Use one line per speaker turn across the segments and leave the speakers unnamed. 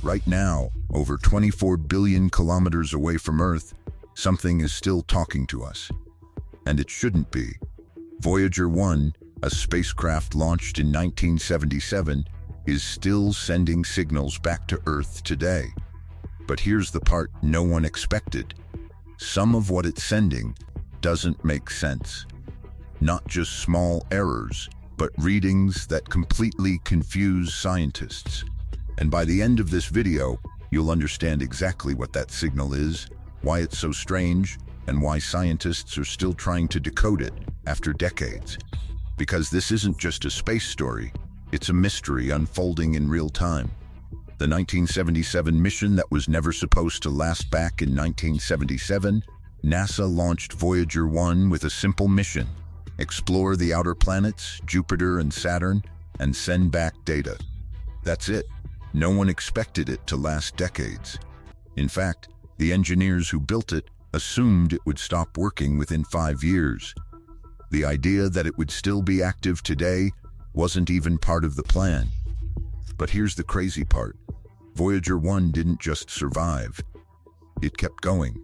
right now, over 24 billion kilometers away from Earth, something is still talking to us. And it shouldn't be. Voyager 1, a spacecraft launched in 1977, is still sending signals back to Earth today. But here's the part no one expected. Some of what it's sending doesn't make sense. Not just small errors, but readings that completely confuse scientists. And by the end of this video, you'll understand exactly what that signal is, why it's so strange, and why scientists are still trying to decode it after decades. Because this isn't just a space story, it's a mystery unfolding in real time. The 1977 mission that was never supposed to last. Back in 1977, NASA launched Voyager 1 with a simple mission: explore the outer planets, Jupiter and Saturn, and send back data. That's it. No one expected it to last decades. In fact, the engineers who built it assumed it would stop working within 5 years. The idea that it would still be active today wasn't even part of the plan. But here's the crazy part. Voyager 1 didn't just survive. It kept going.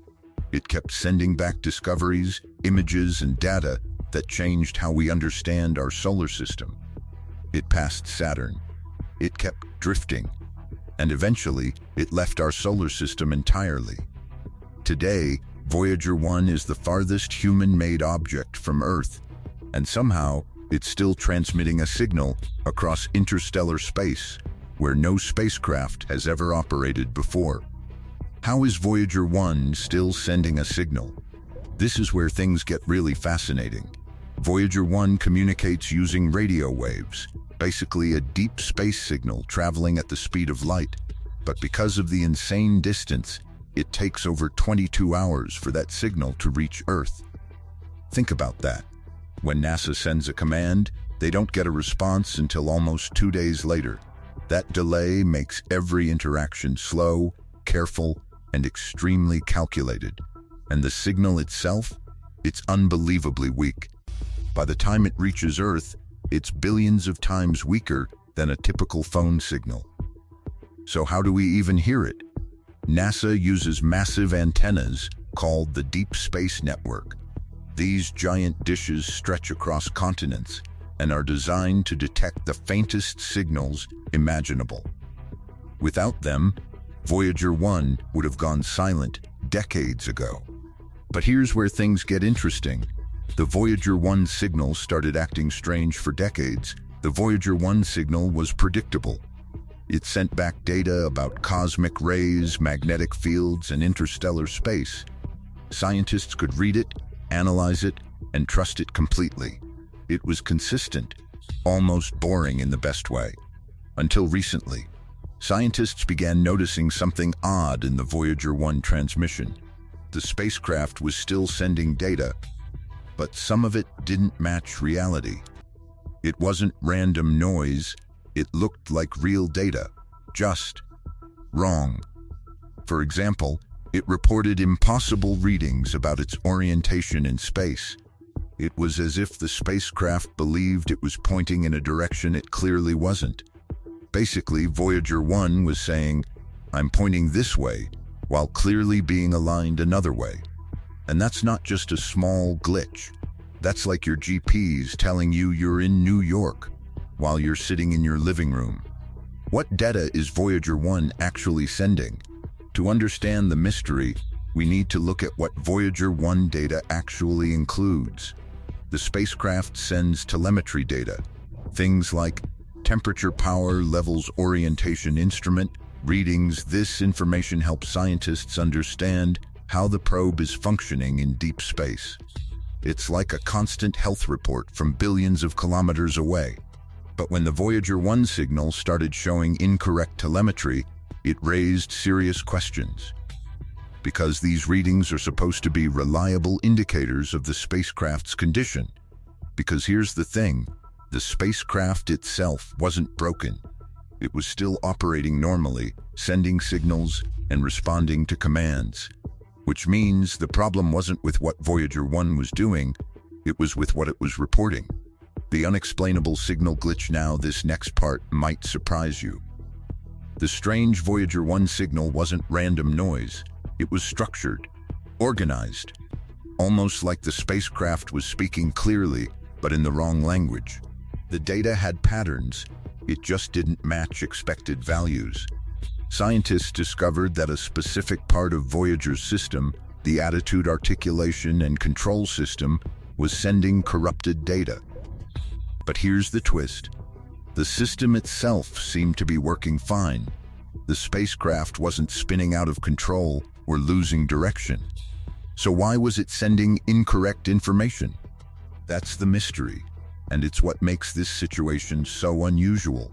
It kept sending back discoveries, images, and data that changed how we understand our solar system. It passed Saturn. It kept drifting. And eventually, it left our solar system entirely. Today, Voyager 1 is the farthest human-made object from Earth, and somehow, it's still transmitting a signal across interstellar space, where no spacecraft has ever operated before. How is Voyager 1 still sending a signal? This is where things get really fascinating. Voyager 1 communicates using radio waves, basically a deep space signal traveling at the speed of light. But because of the insane distance, it takes over 22 hours for that signal to reach Earth. Think about that. When NASA sends a command, they don't get a response until almost 2 days later. That delay makes every interaction slow, careful, and extremely calculated. And the signal itself? It's unbelievably weak. By the time it reaches Earth, it's billions of times weaker than a typical phone signal. So how do we even hear it? NASA uses massive antennas called the Deep Space Network. These giant dishes stretch across continents and are designed to detect the faintest signals imaginable. Without them, Voyager 1 would have gone silent decades ago. But here's where things get interesting. The Voyager 1 signal started acting strange for decades. The Voyager 1 signal was predictable. It sent back data about cosmic rays, magnetic fields, and interstellar space. Scientists could read it, analyze it, and trust it completely. It was consistent, almost boring in the best way. Until recently, scientists began noticing something odd in the Voyager 1 transmission. The spacecraft was still sending data, but some of it didn't match reality. It wasn't random noise, it looked like real data, just wrong. For example, it reported impossible readings about its orientation in space. It was as if the spacecraft believed it was pointing in a direction it clearly wasn't. Basically, Voyager 1 was saying, "I'm pointing this way," while clearly being aligned another way. And that's not just a small glitch. That's like your GPS telling you you're in New York while you're sitting in your living room. What data is Voyager 1 actually sending? To understand the mystery, we need to look at what Voyager 1 data actually includes. The spacecraft sends telemetry data, things like temperature, power levels, orientation instrument readings. This information helps scientists understand how the probe is functioning in deep space. It's like a constant health report from billions of kilometers away. But when the Voyager 1 signal started showing incorrect telemetry, it raised serious questions. Because these readings are supposed to be reliable indicators of the spacecraft's condition. Because here's the thing, the spacecraft itself wasn't broken. It was still operating normally, sending signals and responding to commands. Which means the problem wasn't with what Voyager 1 was doing, it was with what it was reporting. The unexplainable signal glitch. Now, this next part might surprise you. The strange Voyager 1 signal wasn't random noise. It was structured, organized, almost like the spacecraft was speaking clearly, but in the wrong language. The data had patterns, it just didn't match expected values. Scientists discovered that a specific part of Voyager's system, the attitude articulation and control system, was sending corrupted data. But here's the twist. The system itself seemed to be working fine. The spacecraft wasn't spinning out of control or losing direction. So why was it sending incorrect information? That's the mystery, and it's what makes this situation so unusual.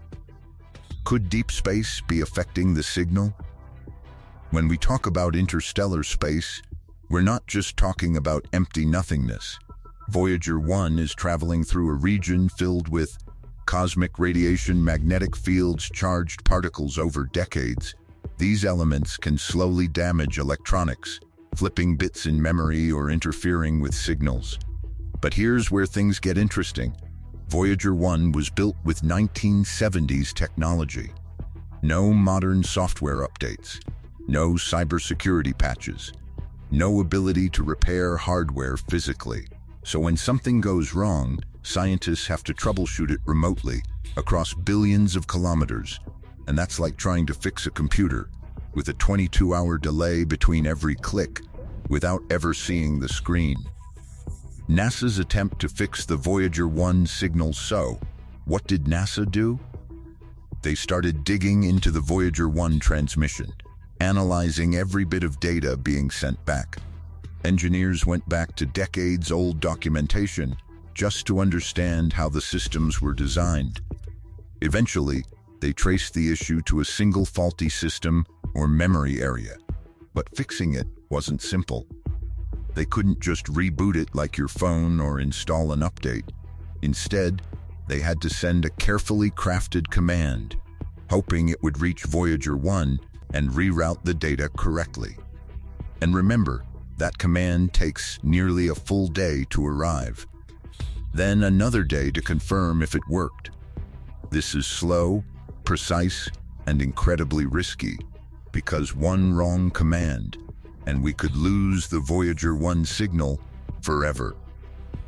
Could deep space be affecting the signal? When we talk about interstellar space, we're not just talking about empty nothingness. Voyager 1 is traveling through a region filled with cosmic radiation, magnetic fields, charged particles over decades. These elements can slowly damage electronics, flipping bits in memory or interfering with signals. But here's where things get interesting. Voyager 1 was built with 1970s technology. No modern software updates, no cybersecurity patches, no ability to repair hardware physically. So when something goes wrong, scientists have to troubleshoot it remotely across billions of kilometers. And that's like trying to fix a computer with a 22-hour delay between every click without ever seeing the screen. NASA's attempt to fix the Voyager 1 signal. So, what did NASA do? They started digging into the Voyager 1 transmission, analyzing every bit of data being sent back. Engineers went back to decades-old documentation just to understand how the systems were designed. Eventually, they traced the issue to a single faulty system or memory area. But fixing it wasn't simple. They couldn't just reboot it like your phone or install an update. Instead, they had to send a carefully crafted command, hoping it would reach Voyager 1 and reroute the data correctly. And remember, that command takes nearly a full day to arrive. Then another day to confirm if it worked. This is slow, precise, and incredibly risky, because one wrong command, and we could lose the Voyager 1 signal forever.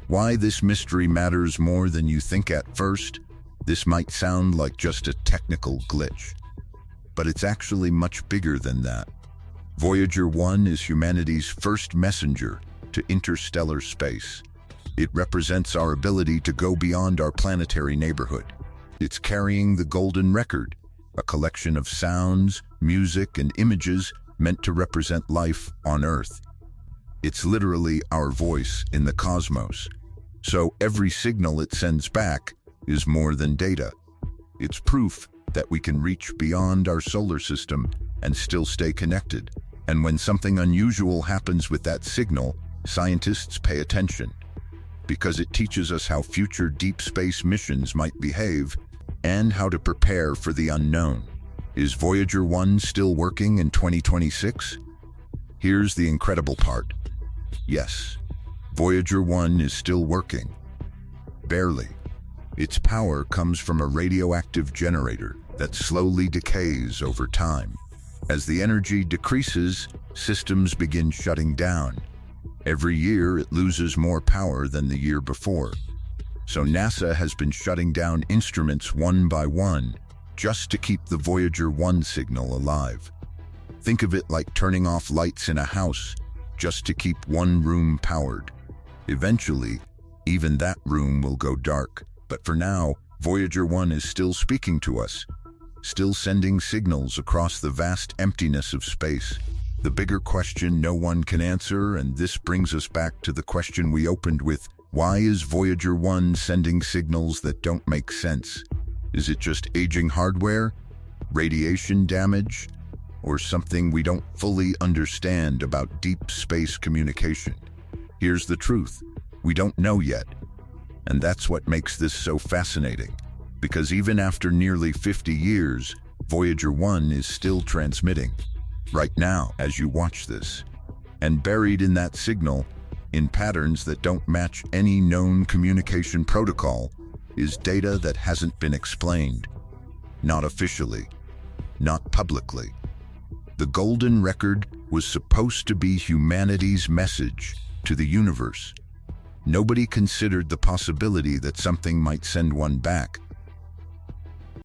Why this mystery matters more than you think at first? This might sound like just a technical glitch, but it's actually much bigger than that. Voyager 1 is humanity's first messenger to interstellar space. It represents our ability to go beyond our planetary neighborhood. It's carrying the golden record, a collection of sounds, music, and images meant to represent life on Earth. It's literally our voice in the cosmos. So every signal it sends back is more than data. It's proof that we can reach beyond our solar system and still stay connected. And when something unusual happens with that signal, scientists pay attention, because it teaches us how future deep space missions might behave and how to prepare for the unknown. Is Voyager 1 still working in 2026? Here's the incredible part. Yes, Voyager 1 is still working. Barely. Its power comes from a radioactive generator that slowly decays over time. As the energy decreases, systems begin shutting down. Every year, it loses more power than the year before. So NASA has been shutting down instruments one by one just to keep the Voyager 1 signal alive. Think of it like turning off lights in a house just to keep one room powered. Eventually, even that room will go dark. But for now, Voyager 1 is still speaking to us, still sending signals across the vast emptiness of space. The bigger question no one can answer, and this brings us back to the question we opened with: why is Voyager 1 sending signals that don't make sense? Is it just aging hardware, radiation damage, or something we don't fully understand about deep space communication? Here's the truth: we don't know yet. And that's what makes this so fascinating, because even after nearly 50 years, Voyager 1 is still transmitting. Right now, as you watch this. And buried in that signal, in patterns that don't match any known communication protocol, is data that hasn't been explained. Not officially. not publicly. The golden record was supposed to be humanity's message to the universe. Nobody considered the possibility that something might send one back,